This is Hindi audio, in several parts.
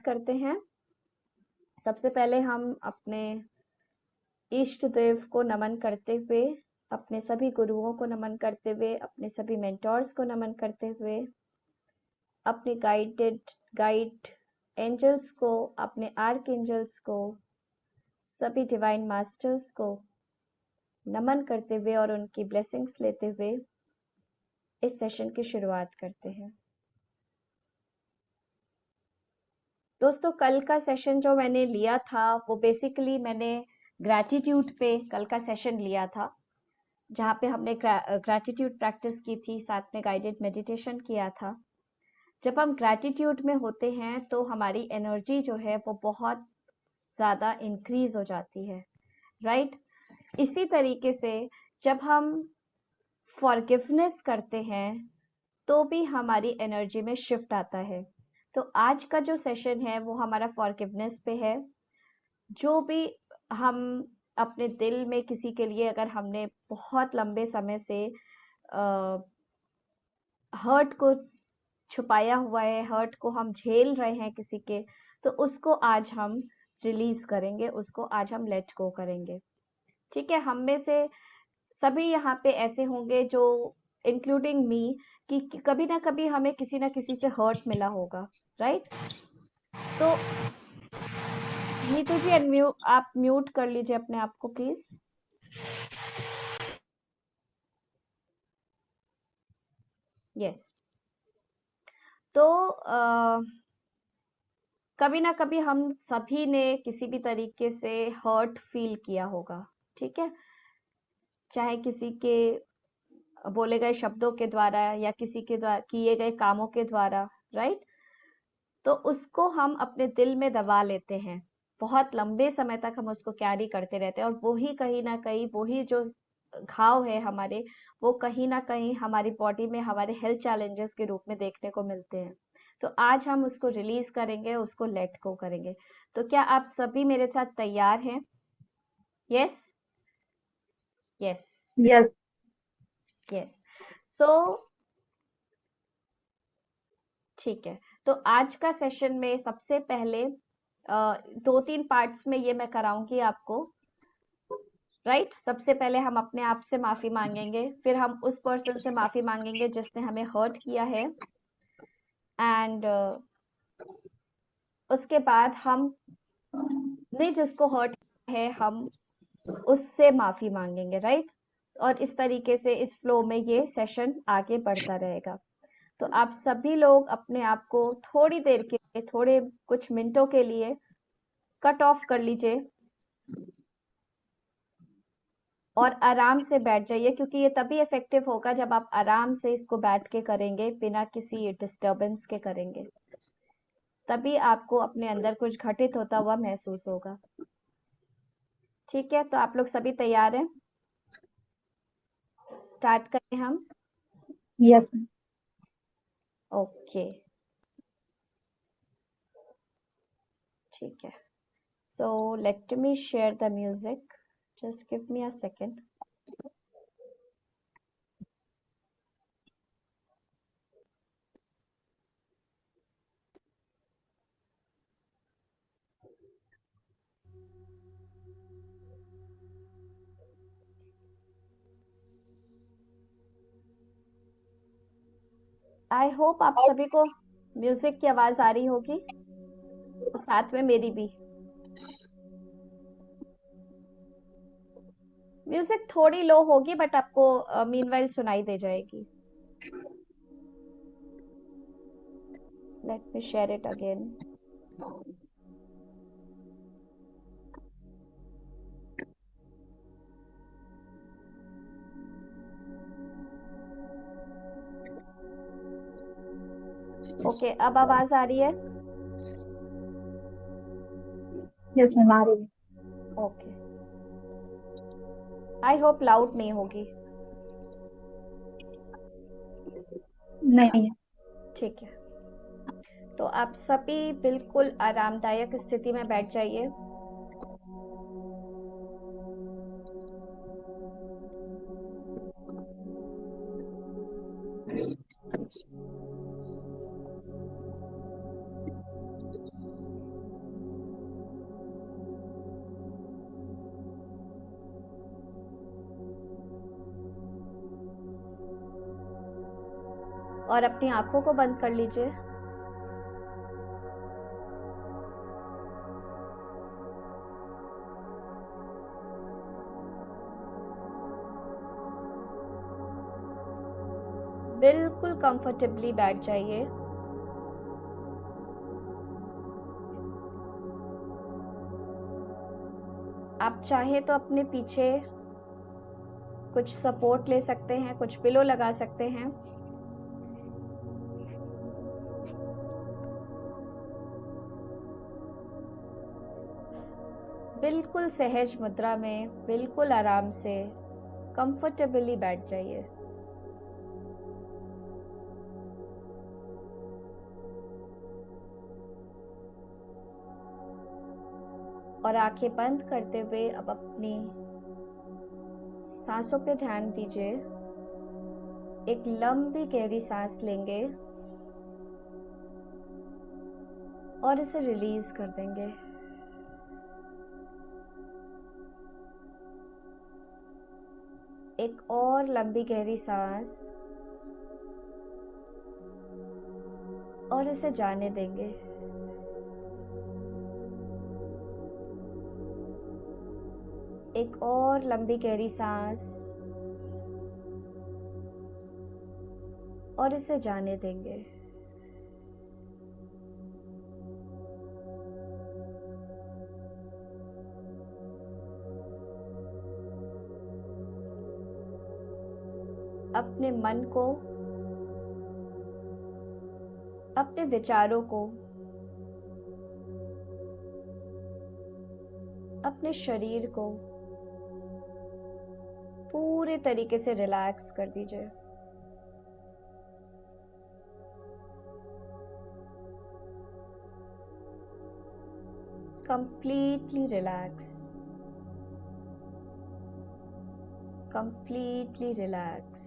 करते हैं। सबसे पहले हम अपने इष्ट देव को नमन करते हुए, अपने सभी गुरुओं को नमन करते हुए, अपने सभी मेंटोर्स को नमन करते हुए, अपने गाइड एंजल्स को, अपने आर्क एंजल्स को, सभी डिवाइन मास्टर्स को नमन करते हुए और उनकी ब्लेसिंग्स लेते हुए इस सेशन की शुरुआत करते हैं। दोस्तों, कल का सेशन जो मैंने लिया था वो बेसिकली मैंने ग्रैटिट्यूड पे कल का सेशन लिया था, जहाँ पे हमने ग्रैटिट्यूड प्रैक्टिस की थी, साथ में गाइडेड मेडिटेशन किया था। जब हम ग्रैटिट्यूड में होते हैं तो हमारी एनर्जी जो है वो बहुत ज़्यादा इंक्रीज हो जाती है, राइट? इसी तरीके से जब हम फॉरगिवनेस करते हैं तो भी हमारी एनर्जी में शिफ्ट आता है। तो आज का जो सेशन है वो हमारा फॉरगिवनेस पे है। जो भी हम अपने दिल में किसी के लिए, अगर हमने बहुत लंबे समय से हर्ट को छुपाया हुआ है, हर्ट को हम झेल रहे हैं किसी के, तो उसको आज हम रिलीज करेंगे, उसको आज हम लेट गो करेंगे। ठीक है? हम में से सभी यहाँ पे ऐसे होंगे जो, इंक्लूडिंग मी, कि कभी ना कभी हमें किसी ना किसी से हर्ट मिला होगा, राइट? तो नीतू जी, आप म्यूट कर लीजिए अपने आप को प्लीज। यस। तो कभी ना कभी हम सभी ने किसी भी तरीके से हर्ट फील किया होगा, ठीक है? चाहे किसी के बोले गए शब्दों के द्वारा या किसी के द्वारा किए गए कामों के द्वारा, राइट? तो उसको हम अपने दिल में दबा लेते हैं, बहुत लंबे समय तक हम उसको कैरी करते रहते हैं, और वो ही कहीं ना कहीं, वही जो घाव है हमारे, वो कहीं ना कहीं हमारी बॉडी में हमारे हेल्थ चैलेंजेस के रूप में देखने को मिलते हैं। तो आज हम उसको रिलीज करेंगे, उसको लेट गो करेंगे। तो क्या आप सभी मेरे साथ तैयार हैं? Yes, yes, yes. यस। तो ठीक है। तो आज का सेशन में सबसे पहले 2-3 पार्ट्स में ये मैं कराऊंगी आपको, राइट? सबसे पहले हम अपने आप से माफी मांगेंगे, फिर हम उस पर्सन से माफी मांगेंगे जिसने हमें हर्ट किया है, एंड उसके बाद हम ने जिसको हर्ट किया है हम उससे माफी मांगेंगे, राइट? और इस तरीके से इस फ्लो में ये सेशन आगे बढ़ता रहेगा। तो आप सभी लोग अपने आप को थोड़ी देर के लिए, थोड़े कुछ मिनटों के लिए कट ऑफ कर लीजिए और आराम से बैठ जाइए, क्योंकि ये तभी इफेक्टिव होगा जब आप आराम से इसको बैठ के करेंगे, बिना किसी डिस्टरबेंस के करेंगे। तभी आपको अपने अंदर कुछ घटित होता हुआ महसूस होगा। ठीक है? तो आप लोग सभी तैयार हैं? स्टार्ट करें हम? यस। ओके, ठीक है। So let me share the music. Just give me a second. I hope आप सभी को म्यूजिक की आवाज आ रही होगी, साथ में मेरी भी। म्यूजिक थोड़ी लो होगी बट आपको मीनवाइल सुनाई दे जाएगी। Let me share it again. Okay, अब आवाज आ रही है? यस मैम, आ रही है। ओके, आई होप लाउड नहीं होगी। नहीं है। ठीक है। तो आप सभी बिल्कुल आरामदायक स्थिति में बैठ जाइए। और अपनी आंखों को बंद कर लीजिए। बिल्कुल कंफर्टेबली बैठ जाइए। आप चाहे तो अपने पीछे कुछ सपोर्ट ले सकते हैं, कुछ पिलो लगा सकते हैं। बिल्कुल सहज मुद्रा में बिल्कुल आराम से कंफर्टेबली बैठ जाइए। और आंखें बंद करते हुए अब अपनी सांसों पे ध्यान दीजिए। एक लंबी गहरी सांस लेंगे और इसे रिलीज कर देंगे। एक और लंबी गहरी सांस और इसे जाने देंगे। एक और लंबी गहरी सांस और इसे जाने देंगे। अपने मन को, अपने विचारों को, अपने शरीर को पूरे तरीके से रिलैक्स कर दीजिए। Completely relax, completely relax.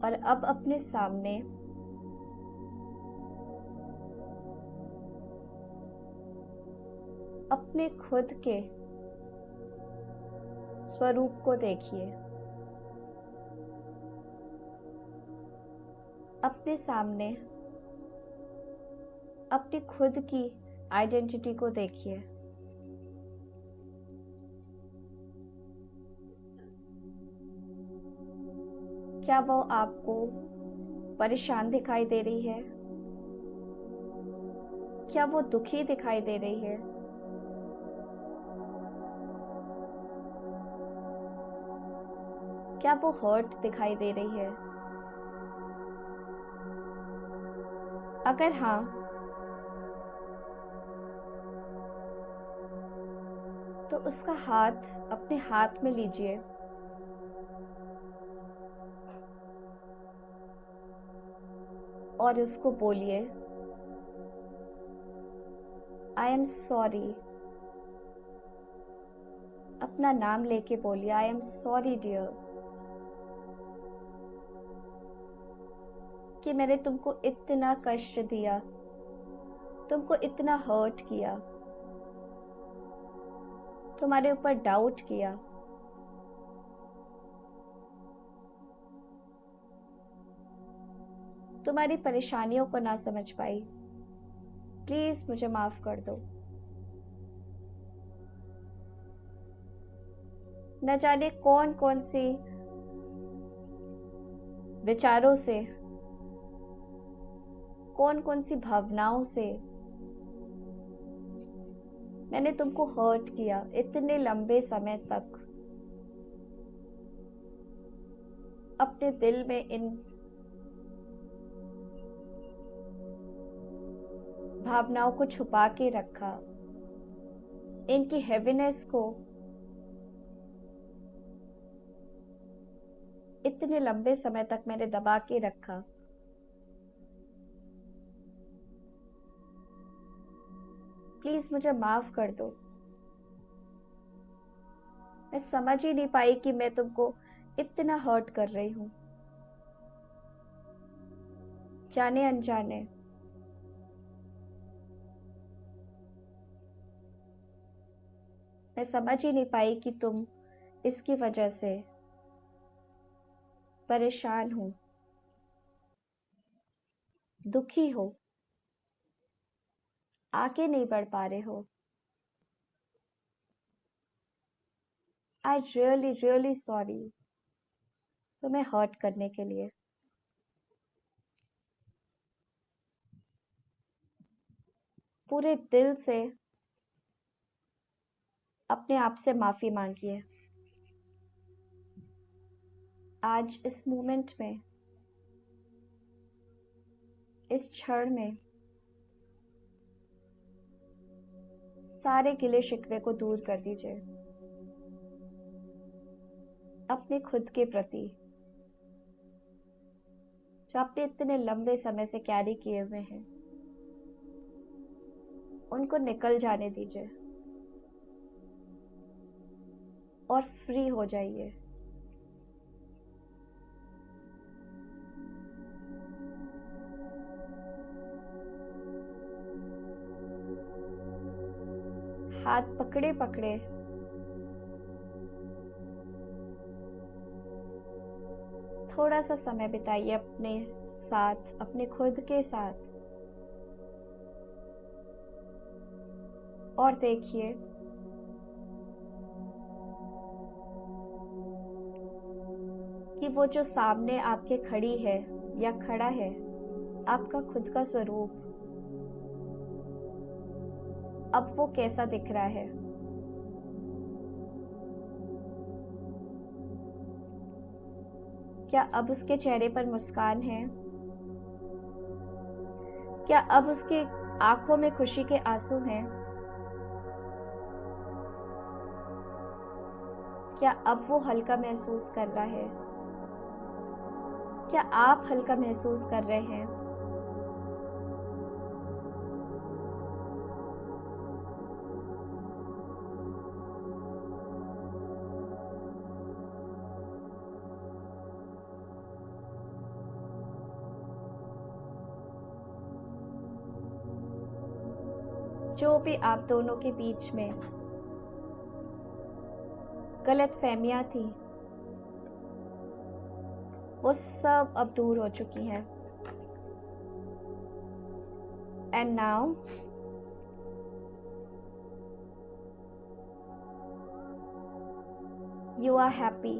और अब अपने सामने अपने खुद के स्वरूप को देखिए। अपने सामने अपनी खुद की आइडेंटिटी को देखिए। क्या वो आपको परेशान दिखाई दे रही है? क्या वो दुखी दिखाई दे रही है? क्या वो हर्ट दिखाई दे रही है? अगर हाँ, तो उसका हाथ अपने हाथ में लीजिए और उसको बोलिए, आई एम सॉरी। अपना नाम लेके बोलिए, आई एम सॉरी डियर, कि मैंने तुमको इतना कष्ट दिया, तुमको इतना हर्ट किया, तुम्हारे ऊपर डाउट किया। तुम्हारी परेशानियों को ना समझ पाई। प्लीज मुझे माफ कर दो। न जाने कौन कौन सी विचारों से, कौन कौन सी भावनाओं से मैंने तुमको हर्ट किया इतने लंबे समय तक। अपने दिल में इन भावनाओं को छुपा के रखा, इनकी हेवीनेस को इतने लंबे समय तक मैंने दबा के रखा। प्लीज मुझे माफ कर दो। मैं समझ ही नहीं पाई कि मैं तुमको इतना हर्ट कर रही हूं। जाने अनजाने। मैं समझ ही नहीं पाई कि तुम इसकी वजह से परेशान हो, दुखी हो, आगे नहीं बढ़ पा रहे हो। आई रियली रियली सॉरी तुम्हें हर्ट करने के लिए। पूरे दिल से अपने आप से माफी मांगिए। आज इस मोमेंट में, इस क्षण में सारे गिले शिकवे को दूर कर दीजिए अपने खुद के प्रति, जो आपने इतने लंबे समय से कैरी किए हुए हैं। उनको निकल जाने दीजिए और फ्री हो जाइए। हाथ पकड़े पकड़े थोड़ा सा समय बिताइए अपने साथ, अपने खुद के साथ, और देखिए कि वो जो सामने आपके खड़ी है या खड़ा है, आपका खुद का स्वरूप, अब वो कैसा दिख रहा है। क्या अब उसके चेहरे पर मुस्कान है? क्या अब उसकी आंखों में खुशी के आंसू हैं? क्या अब वो हल्का महसूस कर रहा है? क्या आप हल्का महसूस कर रहे हैं? जो भी आप दोनों के बीच में गलतफहमियां थी, वो सब अब दूर हो चुकी हैं। And now you are happy,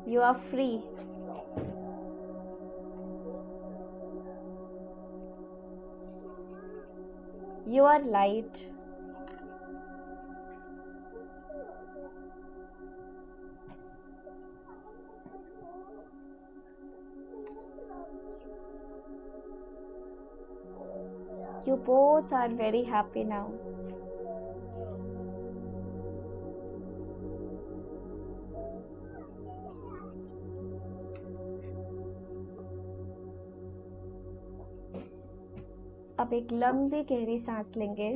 you are free, you are light, you both are very happy now. अब एक लंबी गहरी सांस लेंगे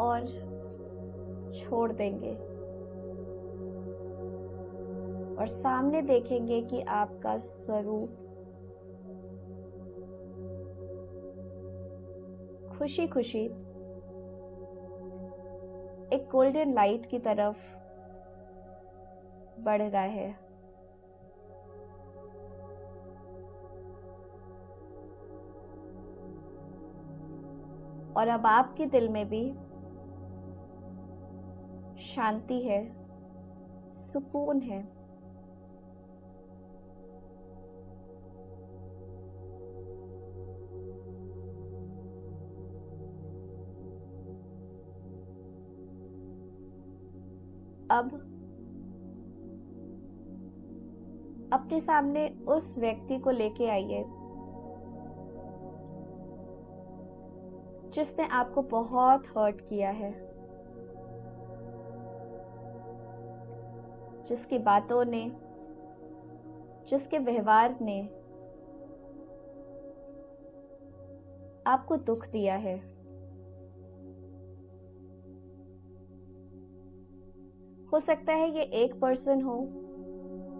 और छोड़ देंगे, और सामने देखेंगे कि आपका स्वरूप खुशी खुशी एक गोल्डन लाइट की तरफ बढ़ रहा है। और अब आपके दिल में भी शांति है, सुकून है। अब अपने सामने उस व्यक्ति को लेके आइए जिसने आपको बहुत हर्ट किया है, जिसकी बातों ने, जिसके व्यवहार ने आपको दुख दिया है। हो सकता है ये एक पर्सन हो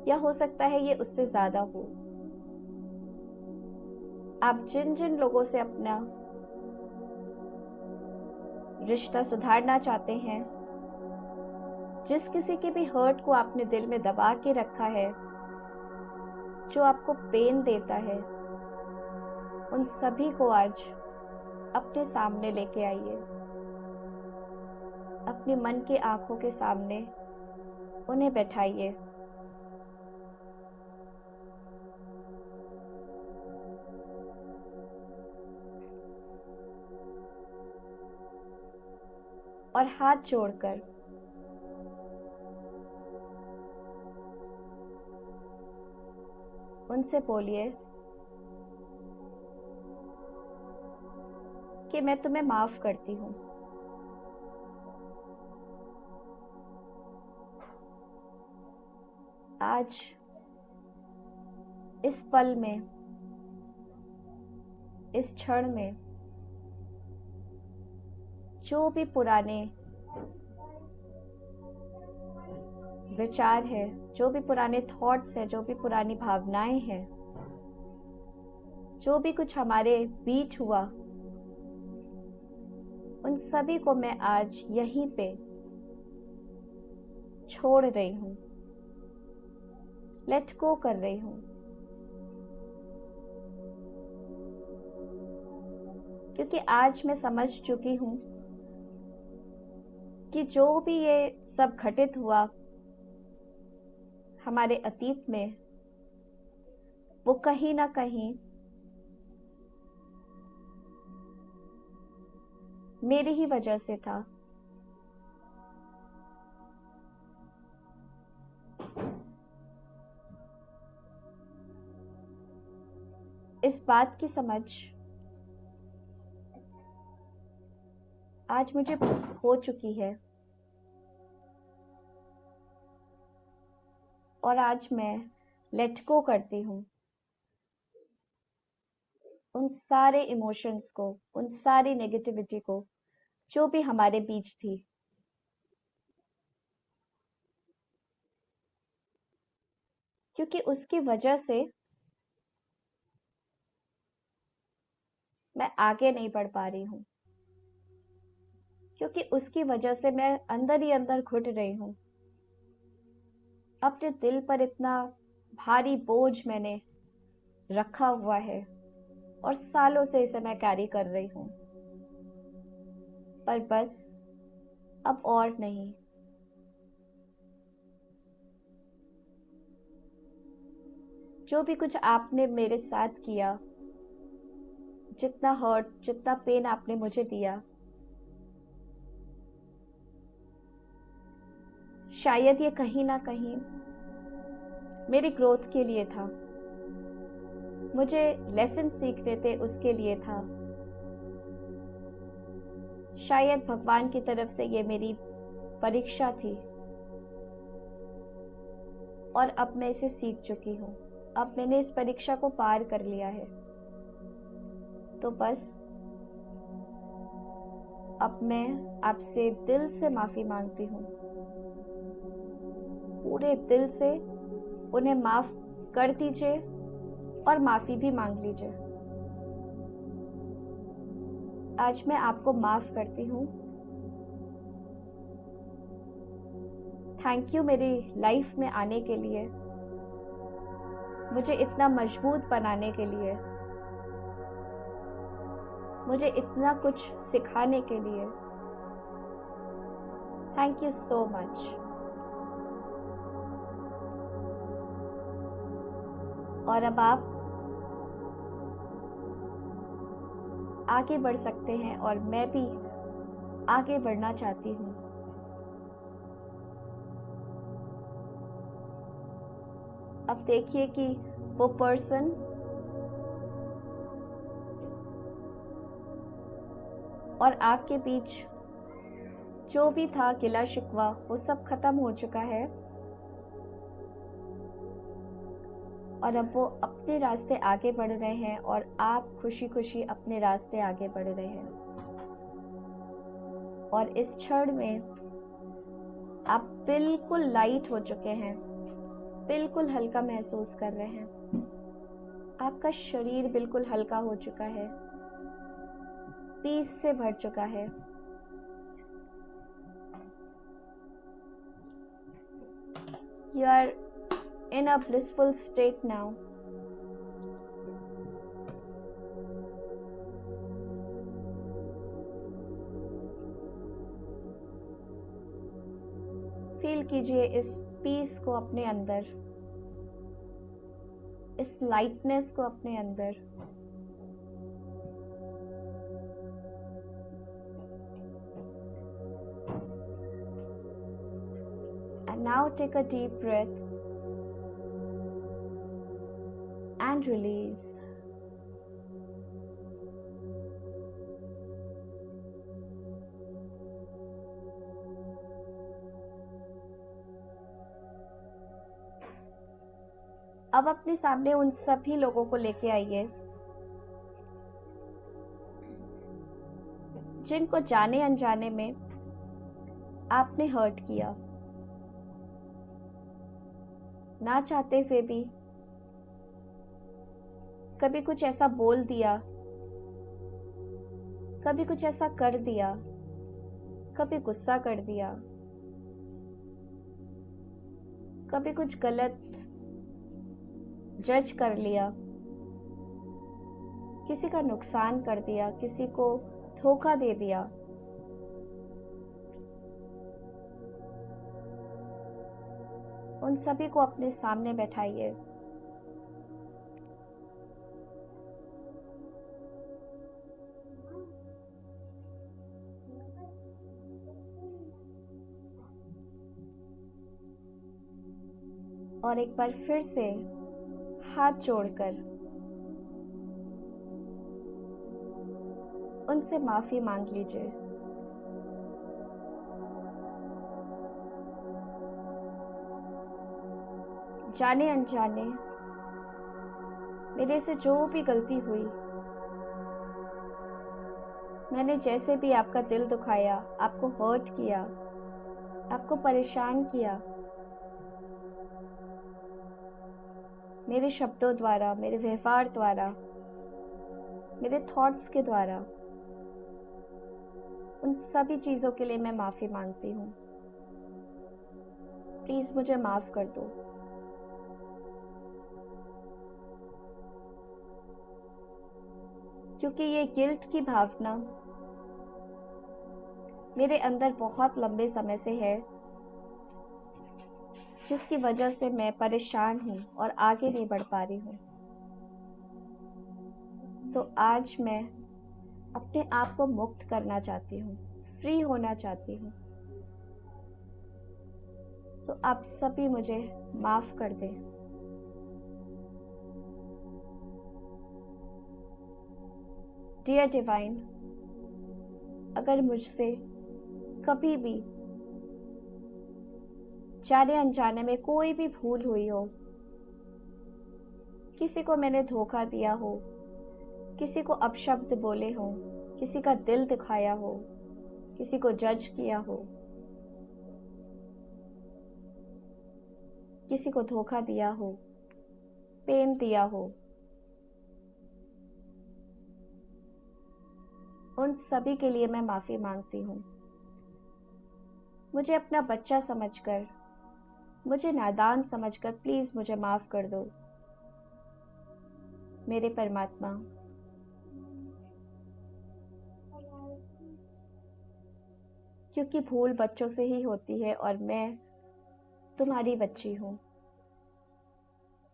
या हो सकता है ये उससे ज्यादा हो। आप जिन जिन लोगों से अपना रिश्ता सुधारना चाहते हैं, जिस किसी के भी हर्ट को आपने दिल में दबा के रखा है, जो आपको पेन देता है, उन सभी को आज अपने सामने लेके आइए। अपने मन के आंखों के सामने उन्हें बैठाइए। और हाथ जोड़कर उनसे बोलिए कि मैं तुम्हें माफ करती हूँ। आज इस पल में, इस क्षण में जो भी पुराने विचार है, जो भी पुराने थॉट्स है, जो भी पुरानी भावनाएं हैं, जो भी कुछ हमारे बीच हुआ, उन सभी को मैं आज यहीं पे छोड़ रही हूँ, लेट गो कर रही हूँ। क्योंकि आज मैं समझ चुकी हूँ कि जो भी ये सब घटित हुआ हमारे अतीत में, वो कहीं ना कहीं मेरी ही वजह से था। इस बात की समझ आज मुझे हो चुकी है और आज मैं लेट गो करती हूँ उन सारे इमोशंस को, उन सारी नेगेटिविटी को जो भी हमारे बीच थी। क्योंकि उसकी वजह से मैं आगे नहीं बढ़ पा रही हूँ, क्योंकि उसकी वजह से मैं अंदर ही अंदर घुट रही हूँ। अपने दिल पर इतना भारी बोझ मैंने रखा हुआ है और सालों से इसे मैं कैरी कर रही हूँ, पर बस अब और नहीं। जो भी कुछ आपने मेरे साथ किया, जितना हर्ट, जितना पेन आपने मुझे दिया, शायद ये कहीं ना कहीं मेरी ग्रोथ के लिए था, मुझे लेसन सीखने थे उसके लिए था। शायद भगवान की तरफ से ये मेरी परीक्षा थी और अब मैं इसे सीख चुकी हूँ। अब मैंने इस परीक्षा को पार कर लिया है, तो बस अब मैं आपसे दिल से माफी मांगती हूँ, पूरे दिल से उन्हें माफ कर दीजिए और माफी भी मांग लीजिए। आज मैं आपको माफ करती हूँ। थैंक यू मेरी लाइफ में आने के लिए, मुझे इतना मजबूत बनाने के लिए, मुझे इतना कुछ सिखाने के लिए। Thank you so much. और अब आप आगे बढ़ सकते हैं और मैं भी आगे बढ़ना चाहती हूँ। अब देखिए कि वो पर्सन और आपके बीच जो भी था गिला शिकवा, वो सब खत्म हो चुका है और अब वो अपने रास्ते आगे बढ़ रहे हैं और आप खुशी खुशी अपने रास्ते आगे बढ़ रहे हैं। और इस क्षण में आप बिल्कुल लाइट हो चुके हैं, बिल्कुल हल्का महसूस कर रहे हैं। आपका शरीर बिल्कुल हल्का हो चुका है, पीस से भर चुका है। You are in a blissful state now. Feel कीजिए इस पीस को अपने अंदर, इस लाइटनेस को अपने अंदर। And now take a deep breath and release. अब अपने सामने उन सभी लोगों को लेके आइए जिनको जाने अनजाने में आपने हर्ट किया, ना चाहते हुए भी। कभी कुछ ऐसा बोल दिया, कभी कुछ ऐसा कर दिया, कभी गुस्सा कर दिया, कभी कुछ गलत जज कर लिया, किसी का नुकसान कर दिया, किसी को धोखा दे दिया। उन सभी को अपने सामने बैठाइए। और एक बार फिर से हाथ जोड़कर उनसे माफी मांग लीजिए। जाने अनजाने मेरे से जो भी गलती हुई, मैंने जैसे भी आपका दिल दुखाया, आपको हर्ट किया, आपको परेशान किया, मेरे शब्दों द्वारा, मेरे व्यवहार द्वारा, मेरे थॉट्स के द्वारा, उन सभी चीजों के लिए मैं माफी मांगती हूँ। प्लीज मुझे माफ कर दो। क्योंकि ये गिल्ट की भावना मेरे अंदर बहुत लंबे समय से है, जिसकी वजह से मैं परेशान हूँ और आगे नहीं बढ़ पा रही हूँ। तो आज मैं अपने आप को मुक्त करना चाहती हूँ, फ्री होना चाहती हूँ। तो आप सभी मुझे माफ कर दें। डियर डिवाइन, अगर मुझसे कभी भी जाने अनजाने में कोई भी भूल हुई हो, किसी को मैंने धोखा दिया हो, किसी को अपशब्द बोले हो, किसी का दिल दिखाया हो, किसी को जज किया हो, किसी को धोखा दिया हो, पेन दिया हो, उन सभी के लिए मैं माफी मांगती हूँ। मुझे अपना बच्चा समझकर, मुझे नादान समझकर प्लीज मुझे माफ कर दो मेरे परमात्मा। क्योंकि भूल बच्चों से ही होती है और मैं तुम्हारी बच्ची हूँ,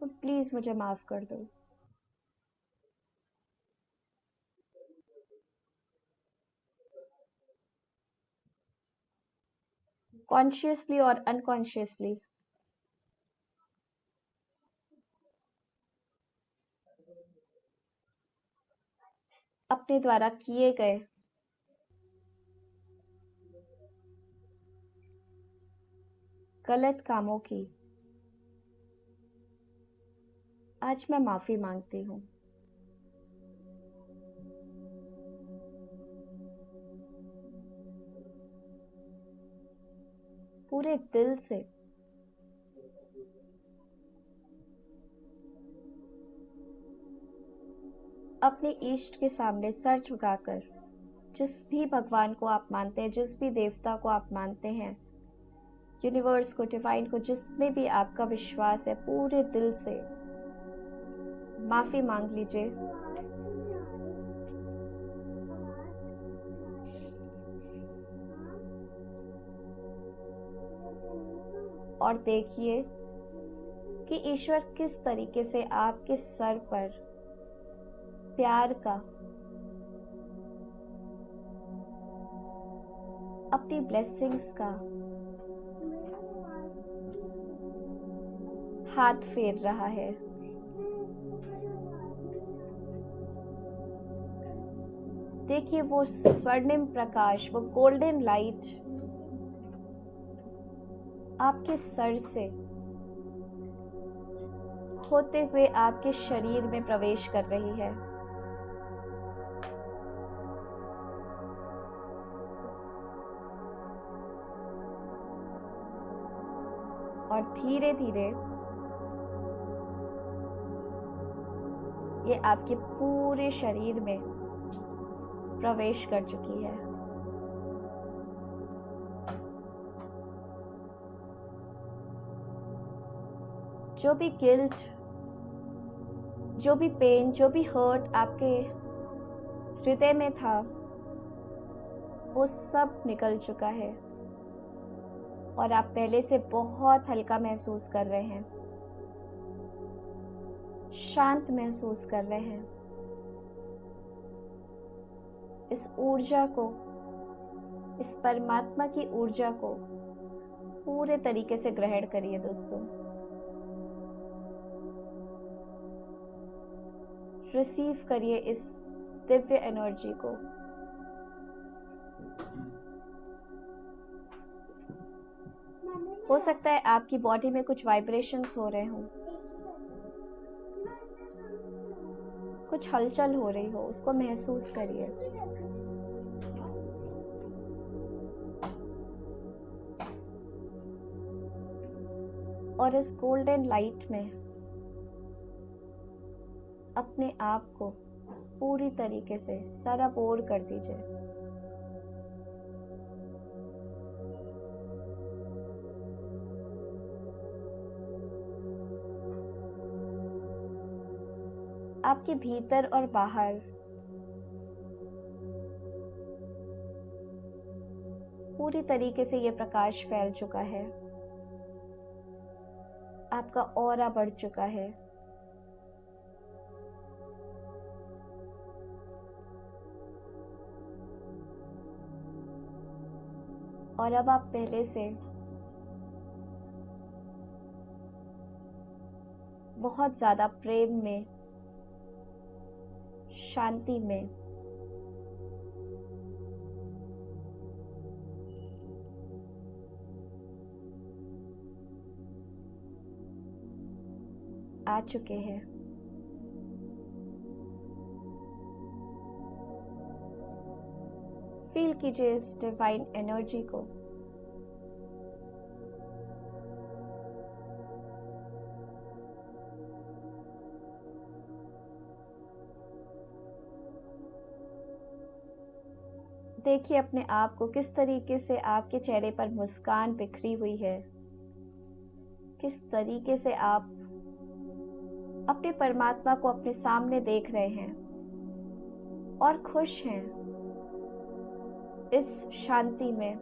तो प्लीज मुझे माफ कर दो। कॉन्शियसली और अनकॉन्शियसली अपने द्वारा किए गए गलत कामों की आज मैं माफी मांगती हूँ। पूरे दिल से। अपने इष्ट के सामने सर झुकाकर, जिस भी भगवान को आप मानते हैं, जिस भी देवता को आप मानते हैं, यूनिवर्स को, डिवाइन को, जिसमें भी आपका विश्वास है, पूरे दिल से माफी मांग लीजिए। और देखिए कि ईश्वर किस तरीके से आपके सर पर प्यार का, अपनी ब्लेसिंग्स का हाथ फेर रहा है। देखिए वो स्वर्णिम प्रकाश, वो गोल्डन लाइट आपके सर से होते हुए आपके शरीर में प्रवेश कर रही है। और धीरे धीरे ये आपके पूरे शरीर में प्रवेश कर चुकी है। जो भी गिल्ट, जो भी पेन, जो भी हर्ट आपके हृदय में था, वो सब निकल चुका है और आप पहले से बहुत हल्का महसूस कर रहे हैं, शांत महसूस कर रहे हैं। इस ऊर्जा को, इस परमात्मा की ऊर्जा को पूरे तरीके से ग्रहण करिए दोस्तों। रिसीव करिए इस दिव्य एनर्जी को। हो सकता है आपकी बॉडी में कुछ वाइब्रेशंस हो रहे हों, कुछ हलचल हो रही हो, उसको महसूस करिए। और इस गोल्डन लाइट में अपने आप को पूरी तरीके से सराबोर कर दीजिए। आपके भीतर और बाहर पूरी तरीके से ये प्रकाश फैल चुका है, आपका ऑरा बढ़ चुका है। और अब आप पहले से बहुत ज्यादा प्रेम में, शांति में, आ चुके हैं। फील कीजिए इस डिवाइन एनर्जी को। देखिए अपने आप को किस तरीके से आपके चेहरे पर मुस्कान बिखरी हुई है, किस तरीके से आप अपने परमात्मा को अपने सामने देख रहे हैं और खुश हैं इस शांति में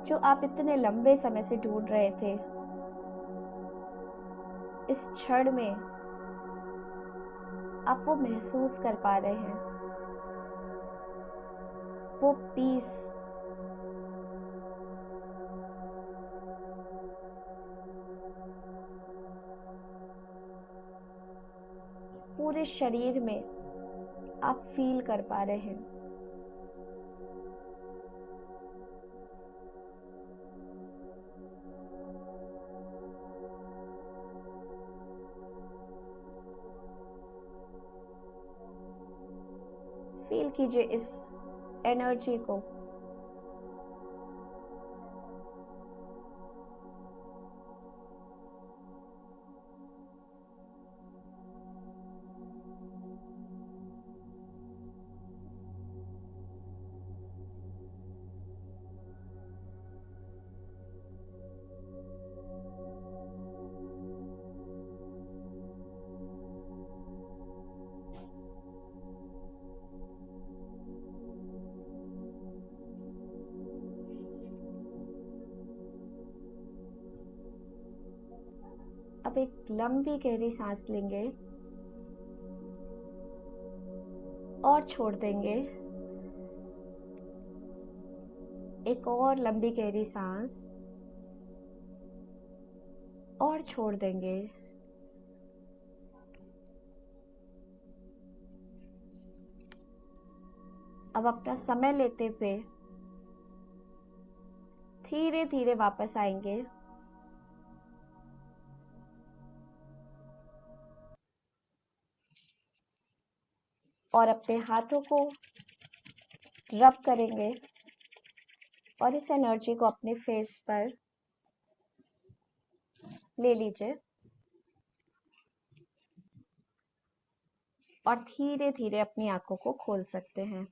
जो आप इतने लंबे समय से ढूंढ रहे थे। इस क्षण में आप वो महसूस कर पा रहे हैं, वो पीस, पूरे शरीर में आप फील कर पा रहे हैं। फील कीजिए इस एनर्जी को। अब एक लंबी गहरी सांस लेंगे और छोड़ देंगे। एक और लंबी गहरी सांस और छोड़ देंगे। अब अपना समय लेते हुए धीरे धीरे वापस आएंगे और अपने हाथों को रब करेंगे और इस एनर्जी को अपने फेस पर ले लीजिए और धीरे धीरे अपनी आंखों को खोल सकते हैं।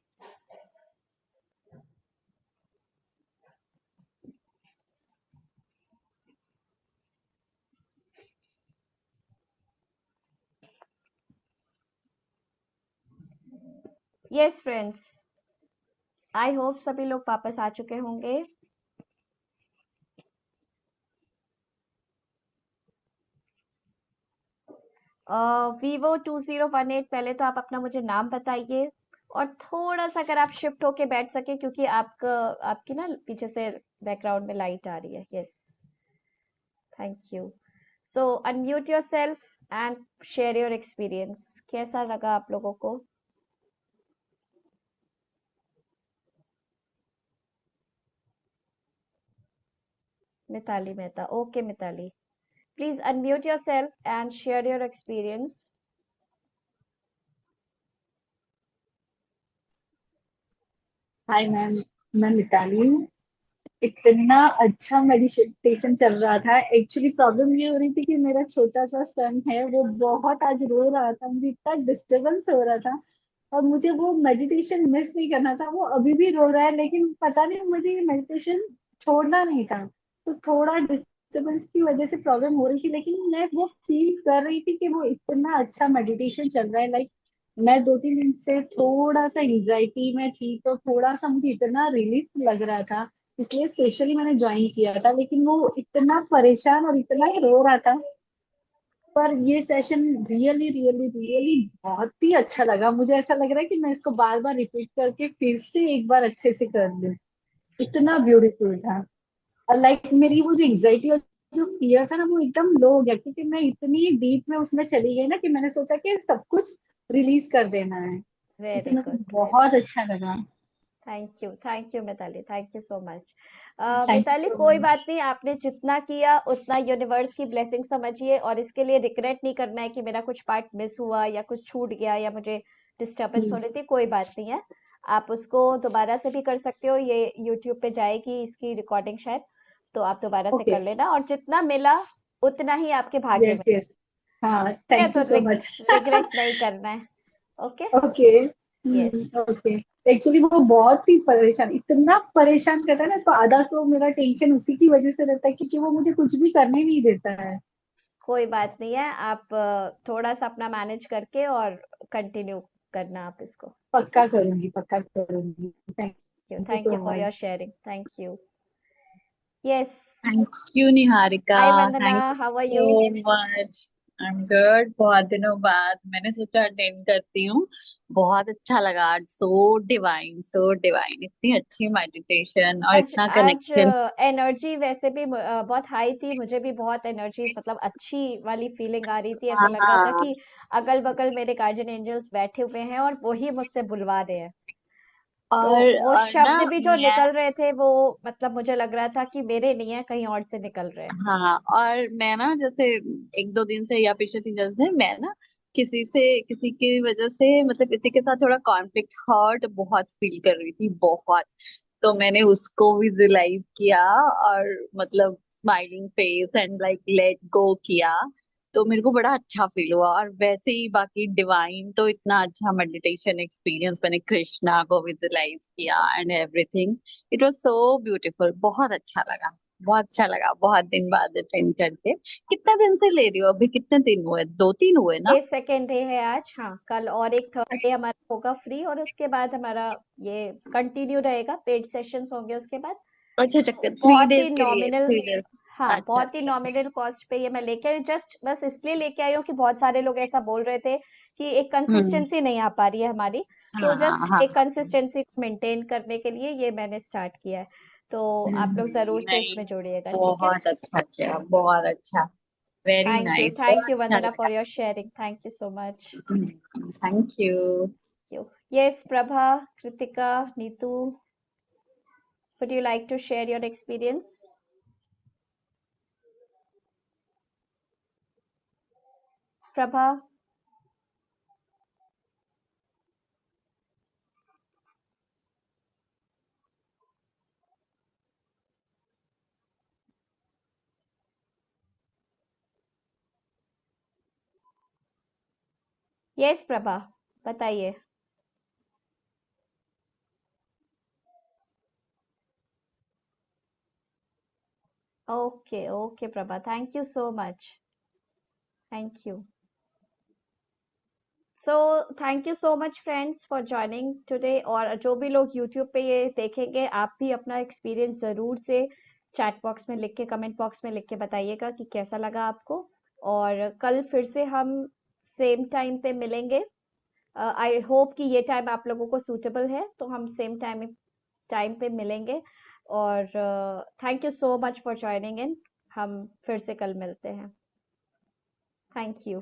यस फ्रेंड्स, आई होप सभी लोग वापस आ चुके होंगे। Vivo 2018, पहले तो आप अपना मुझे नाम बताइए और थोड़ा सा अगर आप शिफ्ट होके बैठ सके, क्योंकि आपकी ना पीछे से बैकग्राउंड में लाइट आ रही है। Yes, thank you. So unmute yourself and share your experience. कैसा लगा आप लोगों को? Mitali Mehta, okay Mitali, please unmute yourself and share your experience. Hi ma'am, मैं मिताली हूँ। इतना अच्छा मेडिटेशन चल रहा था। एक्चुअली प्रॉब्लम ये हो रही थी कि मेरा छोटा सा सन है, वो बहुत आज रो रहा था, मुझे इतना डिस्टरबेंस हो रहा था और मुझे वो मेडिटेशन मिस नहीं करना था। वो अभी भी रो रहा है, लेकिन पता नहीं मुझे ये मेडिटेशन छोड़ना नहीं था। तो थोड़ा डिस्टरबेंस की वजह से प्रॉब्लम हो रही थी, लेकिन मैं वो फील कर रही थी कि वो इतना अच्छा मेडिटेशन चल रहा है। लाइक मैं 2-3 दिन से थोड़ा सा एंजाइटी में थी, तो थोड़ा सा मुझे इतना रिलीफ लग रहा था, इसलिए स्पेशली मैंने ज्वाइन किया था। लेकिन वो इतना परेशान और इतना रो रहा था। पर ये सेशन रियली रियली रियली बहुत ही अच्छा लगा। मुझे ऐसा लग रहा है कि मैं इसको बार बार रिपीट करके फिर से एक बार अच्छे से कर लूं। इतना ब्यूटीफुल था। और लाइक मेरी वो जो एंजाइटी और जो फियर था ना, वो एकदम लो हो गया, क्योंकि मैं इतनी डीप में उसमें चली गई ना कि मैंने सोचा कि सब कुछ रिलीज कर देना है। वेरी इसलिए मुझे गुड, वेरी बहुत गुड। अच्छा लगा। Thank you Mitali, thank you so much. Thank you Mitali, so कोई मच। बात नहीं, आपने जितना किया उतना यूनिवर्स की ब्लेसिंग समझिए और इसके लिए रिग्रेट नहीं करना है कि मेरा कुछ पार्ट मिस हुआ या कुछ छूट गया या मुझे डिस्टरबेंस हो रही थी। कोई बात नहीं है, आप उसको दोबारा से भी कर सकते हो। ये यूट्यूब पे जाएगी इसकी रिकॉर्डिंग शायद, तो आप दोबारा से ओके। कर लेना और जितना मिला उतना ही आपके भाग्य यस में। यस। हाँ, ठीक है, थैंक तो यू सो मच। रिग्रेट नहीं करना है। Okay. Okay. Yes. Okay. Actually वो बहुत ही परेशान, इतना परेशान करता है ना, तो आधा सो मेरा टेंशन उसी की वजह से रहता है, क्योंकि वो मुझे कुछ भी करने नहीं देता है। कोई बात नहीं है, आप थोड़ा सा अपना मैनेज करके और कंटिन्यू करना आप इसको। पक्का करूंगी, पक्का करूंगी। Thank you thank so you for your much. Sharing, thank you. Yes. Thank you Niharika. Hi Vandana, thank how are you you? So much. I am good. बहुत दिनों बाद मैंने सोचा अटेंड करती हूँ। बहुत अच्छा लगा आज। सो डिवाइन, इतनी अच्छी मेडिटेशन और आज इतना आज कनेक्शन। एनर्जी वैसे भी बहुत हाई थी, मुझे भी बहुत एनर्जी, मतलब अच्छी वाली फीलिंग आ रही थी। ऐसा लग रहा था हाँ। कि अगल बगल मेरे गार्जियन एंजल्स बैठे हुए हैं और वही मुझसे बुलवा रहे हैं। तो वो और ना शब्द भी जो मैं, निकल रहे थे वो, मतलब मुझे लग रहा था कि मेरे नहीं है, कहीं और से निकल रहे हैं। हाँ, और मैं ना जैसे 1-2 दिन से या पिछले 3 दिन से मैं ना किसी की वजह से, मतलब किसी के साथ थोड़ा कॉन्फ्लिक्ट हर्ट बहुत फील कर रही थी, बहुत। तो मैंने उसको विजुलाइज किया और मतलब smiling face and like let go किया। तो मेरे को बड़ा अच्छा फील हुआ। और वैसे ही बाकी डिवाइन तो इतना अच्छा मेडिटेशन एक्सपीरियंस, मैंने कृष्णा को विजुलाइज किया and everything. It was so beautiful. बहुत अच्छा लगा, बहुत अच्छा लगा, बहुत दिन बाद अटेंड करके। कितना दिन से ले रही हो? अभी कितने दिन हुए? 2-3 हुए ना? ये सेकेंड डे है आज। हाँ, कल और एक थर्ड डे हमारा होगा फ्री और उसके बाद हमारा ये कंटिन्यू रहेगा, पेड सेशंस होंगे उसके बाद। अच्छा अच्छा, थ्री बहुत डेज ही के लिए, नॉमिनल। 3 डेज। हाँ, अच्छा बहुत ही अच्छा। नॉमिनल कॉस्ट पे ये मैं लेके आई हूँ। जस्ट बस इसलिए लेके आई हूँ कि बहुत सारे लोग ऐसा बोल रहे थे कि एक कंसिस्टेंसी नहीं आ पा रही है हमारी, तो हाँ जस्ट हाँ। एक कंसिस्टेंसी मेंटेन करने के लिए ये मैंने स्टार्ट किया है। तो आप लोग जरूर से नहीं, इसमें जुड़िएगा, ठीक है? बहुत अच्छा किया, बहुत अच्छा। वेरी नाइस, बहुत थैंक यू अच्छा वंदना लगा। For your sharing, thank you so much. Thank you. Yes, Prabha, Kritika, Neetu, would you like to share your experience? Prabha? Yes, Prabha, बताइए। Okay, okay, Prabha, thank you so much. Thank you. So thank you so much friends for joining today. और जो भी लोग यूट्यूब पे ये देखेंगे, आप भी अपना एक्सपीरियंस ज़रूर से चैट बॉक्स में लिख के, कमेंट बॉक्स में लिख के बताइएगा कि कैसा लगा आपको। और कल फिर से हम सेम टाइम पे मिलेंगे। आई होप कि ये टाइम आप लोगों को सूटेबल है, तो हम सेम टाइम पे मिलेंगे। और thank you so much for joining in. हम फिर से कल मिलते हैं। Thank you.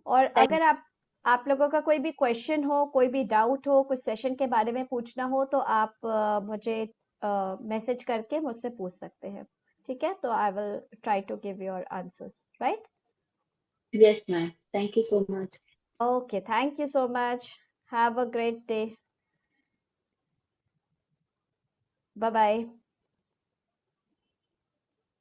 और अगर आप लोगों का कोई भी क्वेश्चन हो, कोई भी डाउट हो, कुछ सेशन के बारे में पूछना हो, तो आप मुझे मैसेज करके मुझसे पूछ सकते हैं, ठीक है? तो I will try to give your answers, right? Yes, ma'am. Thank you so much. Okay, thank you so much. Have a great day. Bye bye.